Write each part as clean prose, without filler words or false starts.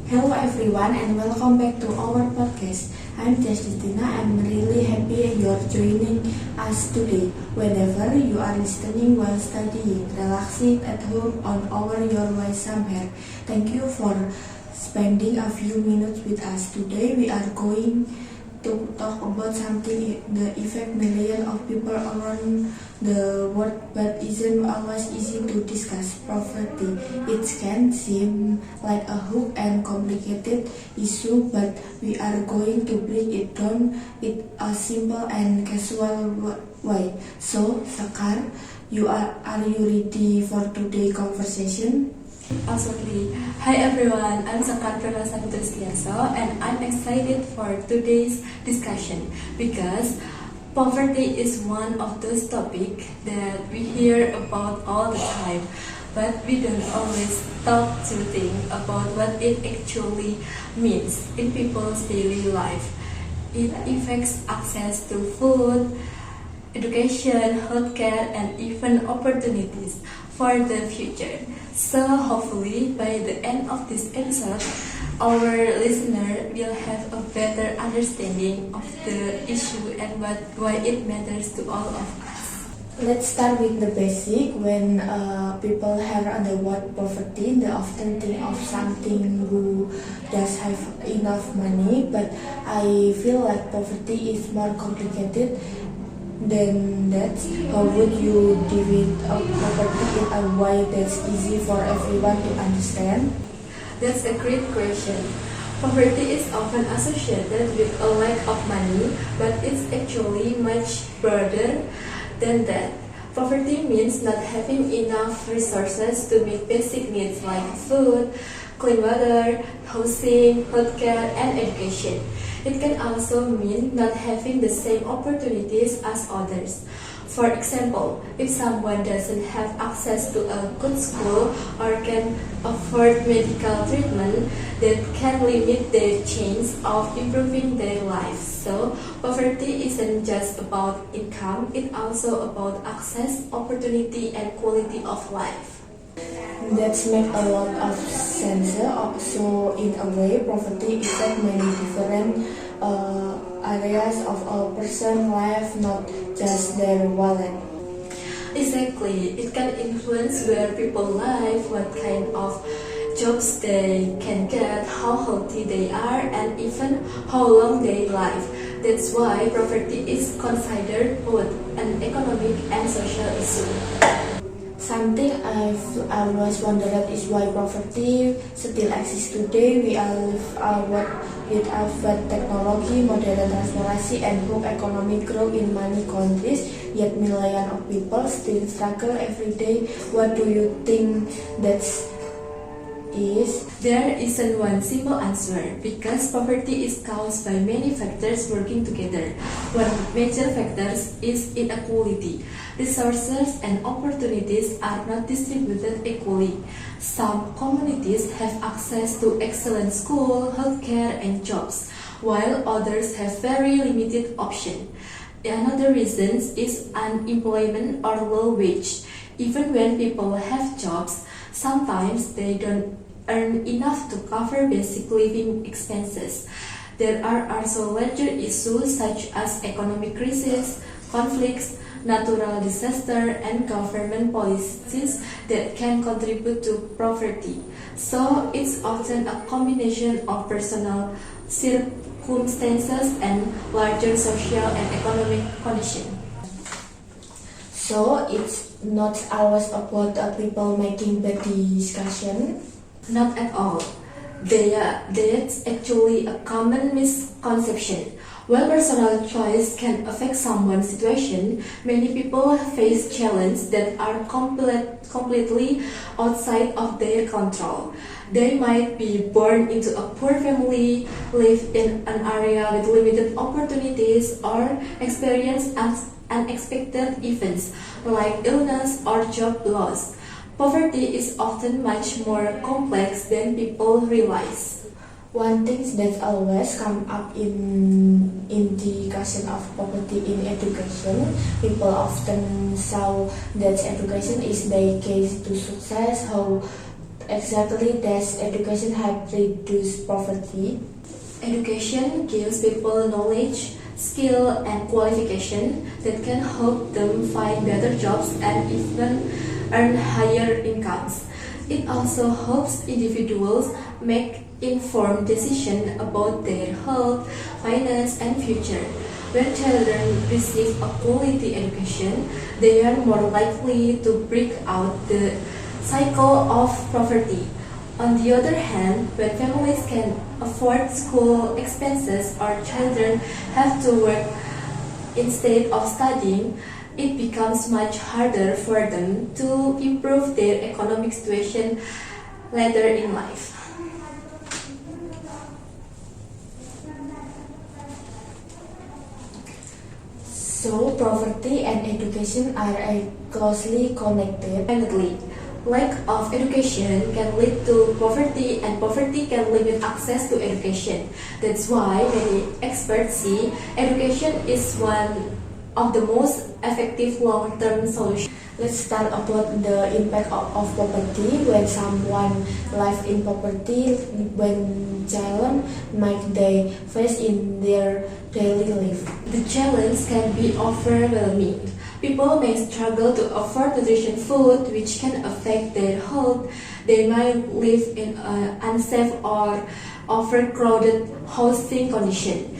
Hello everyone and welcome back to our podcast. I'm Justina. I'm really happy you're joining us today. Whenever you are listening while studying, relaxing at home or your way somewhere, thank you for spending a few minutes with us. Today we are going to talk about something that affects millions of people around the world but isn't always easy to discuss: poverty. It can seem like a hook and complicated issue, but we are going to break it down in a simple and casual way. So, Sakar, are you ready for today's conversation? Absolutely. Hi everyone, I'm Sakar Pranasa Putristiaso and I'm excited for today's discussion because poverty is one of those topics that we hear about all the time, but we don't always stop to think about what it actually means in people's daily life. It affects access to food, education, healthcare, and even opportunities for the future. So hopefully by the end of this episode, our listener will have a better understanding of the issue and why it matters to all of us. Let's start with the basic. When people hear the word poverty, they often think of something who does have enough money, but I feel like poverty is more complicated than that. How would you define poverty in a way that's easy for everyone to understand? That's a great question. Poverty is often associated with a lack of money, but it's actually much broader than that. Poverty means not having enough resources to meet basic needs like food, clean water, housing, healthcare, and education. It can also mean not having the same opportunities as others. For example, if someone doesn't have access to a good school or can afford medical treatment, that can limit their chance of improving their lives. So, poverty isn't just about income, it's also about access, opportunity, and quality of life. That makes a lot of sense. So, in a way, poverty affects many different areas of a person's life, not just their wallet. Exactly. It can influence where people live, what kind of jobs they can get, how healthy they are, and even how long they live. That's why poverty is considered both an economic and social issue. Something I've always wondered is why poverty still exists today. We all live with advanced technology, modern transportation, and good economic growth in many countries, yet millions of people still struggle every day. What do you think that is? There isn't one simple answer because poverty is caused by many factors working together. One major factor is inequality. Resources and opportunities are not distributed equally. Some communities have access to excellent school, healthcare, and jobs, while others have very limited options. Another reason is unemployment or low wage. Even when people have jobs, sometimes they don't earn enough to cover basic living expenses. There are also larger issues such as economic crisis, conflicts, natural disaster, and government policies that can contribute to poverty. So it's often a combination of personal circumstances and larger social and economic conditions. So it's not always about people making bad discussion. Not at all. That's actually a common misconception. While personal choice can affect someone's situation, many people face challenges that are completely outside of their control. They might be born into a poor family, live in an area with limited opportunities, or experience unexpected events like illness or job loss. Poverty is often much more complex than people realize. One thing that always come up in the question of poverty in education, people often saw that education is the key to success. exactly does education help reduce poverty? Education gives people knowledge, skill, and qualification that can help them find better jobs and even earn higher incomes. It also helps individuals make informed decisions about their health, finance, and future. When children receive a quality education, they are more likely to break out the cycle of poverty. On the other hand, when families can afford school expenses or children have to work instead of studying, it becomes much harder for them to improve their economic situation later in life. So, poverty and education are closely connected. Definitely, lack of education can lead to poverty, and poverty can limit access to education. That's why many experts see education is one of the most effective long-term solutions. Let's start about the impact of poverty. When someone lives in poverty, when challenge might they face in their daily life. The challenge can be overwhelming. People may struggle to afford nutritious food, which can affect their health. They might live in an unsafe or overcrowded housing condition.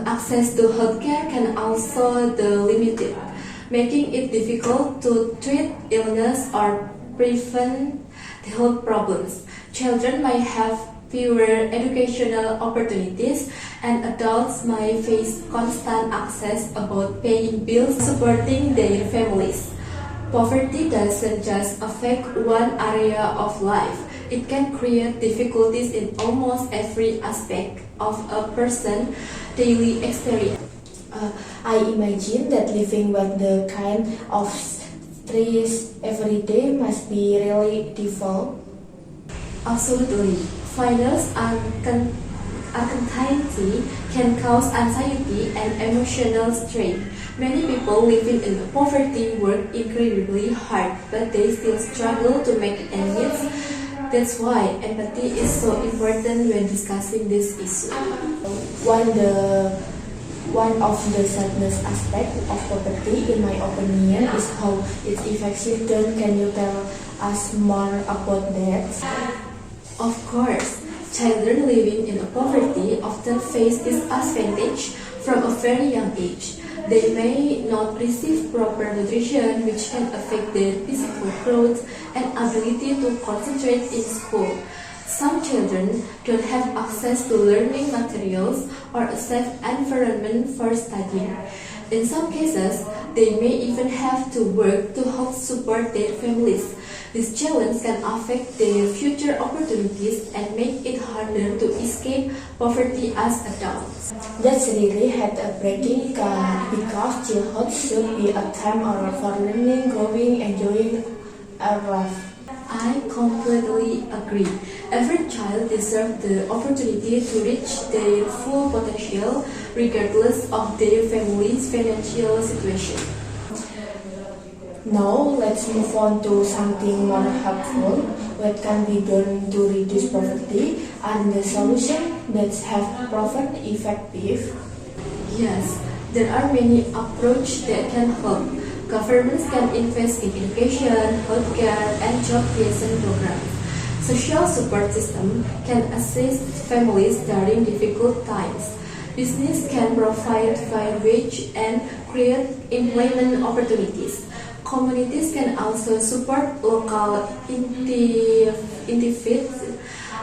Access to healthcare can also be limited, making it difficult to treat illness or prevent health problems. Children might have fewer educational opportunities, and adults might face constant access about paying bills, supporting their families. Poverty doesn't just affect one area of life. It can create difficulties in almost every aspect of a person's daily experience. I imagine that living with the kind of stress every day must be really difficult. Absolutely. Finance uncertainty can cause anxiety and emotional strain. Many people living in poverty work incredibly hard, but they still struggle to make ends meet. That's why empathy is so important when discussing this issue. One of the sadness aspects of poverty, in my opinion, is how it affects children. Can you tell us more about that? Of course, children living in poverty often face disadvantage from a very young age. They may not receive proper nutrition, which can affect their physical growth and ability to concentrate in school. Some children don't have access to learning materials or a safe environment for studying. In some cases, they may even have to work to help support their families. This challenge can affect their future opportunities and make it harder to escape poverty as adults. That's really heartbreaking because childhood should be a time for learning, growing, enjoying our life. I completely agree. Every child deserves the opportunity to reach their full potential regardless of their family's financial situation. Now, let's move on to something more helpful. What can be done to reduce poverty and the solution that have proven effective? Yes, there are many approaches that can help. Governments can invest in education, healthcare, and job creation programs. Social support system can assist families during difficult times. Business can provide fair wage and create employment opportunities. Communities can also support local initiatives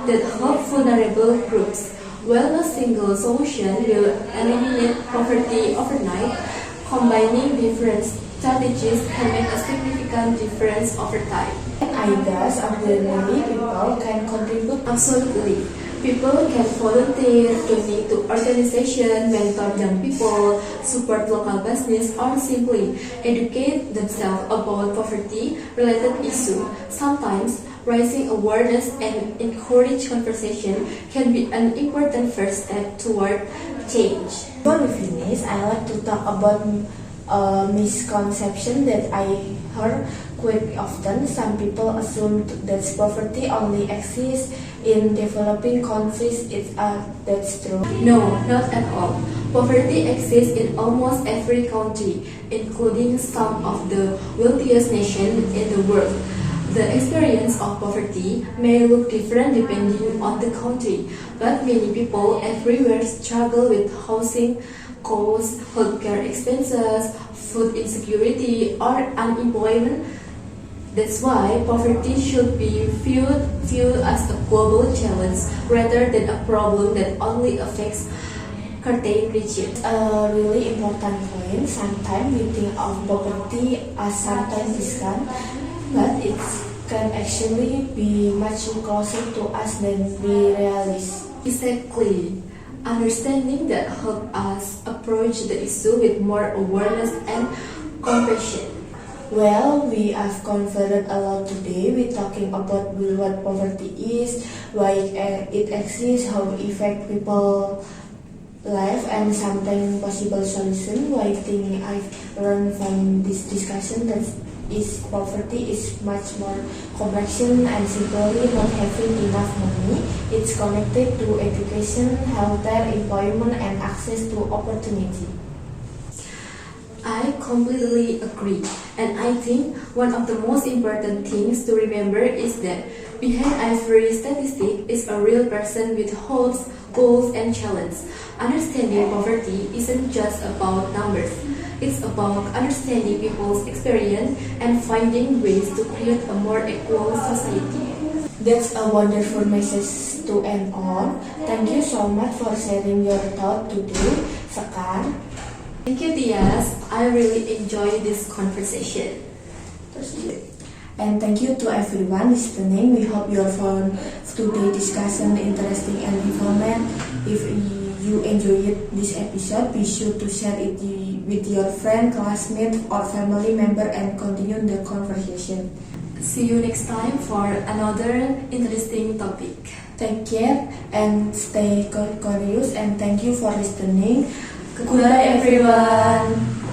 that help vulnerable groups. While a single solution will eliminate poverty overnight, combining different strategies can make a significant difference over time. Ideas ordinary people can contribute. Absolutely. People can volunteer, donate to organizations, mentor young people, support local business, or simply educate themselves about poverty-related issues. Sometimes, raising awareness and encourage conversation can be an important first step toward change. Before we finish, I like to talk about a misconception that I heard Quite often, some people assume that poverty only exists in developing countries. That's true. No, not at all. Poverty exists in almost every country, including some of the wealthiest nations in the world. The experience of poverty may look different depending on the country, but many people everywhere struggle with housing costs, healthcare expenses, food insecurity, or unemployment. That's why poverty should be viewed as a global challenge rather than a problem that only affects certain regions. A really important point. Sometimes we think of poverty as something distant, but it can actually be much closer to us than we realize. Exactly. Understanding that help us approach the issue with more awareness and compassion. Well, we have covered a lot today. We're talking about what poverty is, why it exists, how it affects people life, and sometimes possible solution. One thing I've learned from this discussion that is poverty is much more complex and simply not having enough money. It's connected to education, healthcare, employment, and access to opportunity. I completely agree, and I think one of the most important things to remember is that behind every statistic is a real person with hopes, goals, and challenges. Understanding poverty isn't just about numbers, it's about understanding people's experience and finding ways to create a more equal society. That's a wonderful message to end on. Thank you so much for sharing your thought today, Sekar. Thank you, Tias. I really enjoyed this conversation. And thank you to everyone listening. We hope you found today's discussion interesting and informative. If you enjoyed this episode, be sure to share it with your friend, classmate, or family member and continue the conversation. See you next time for another interesting topic. Take care and stay curious, and thank you for listening. Goodbye everyone.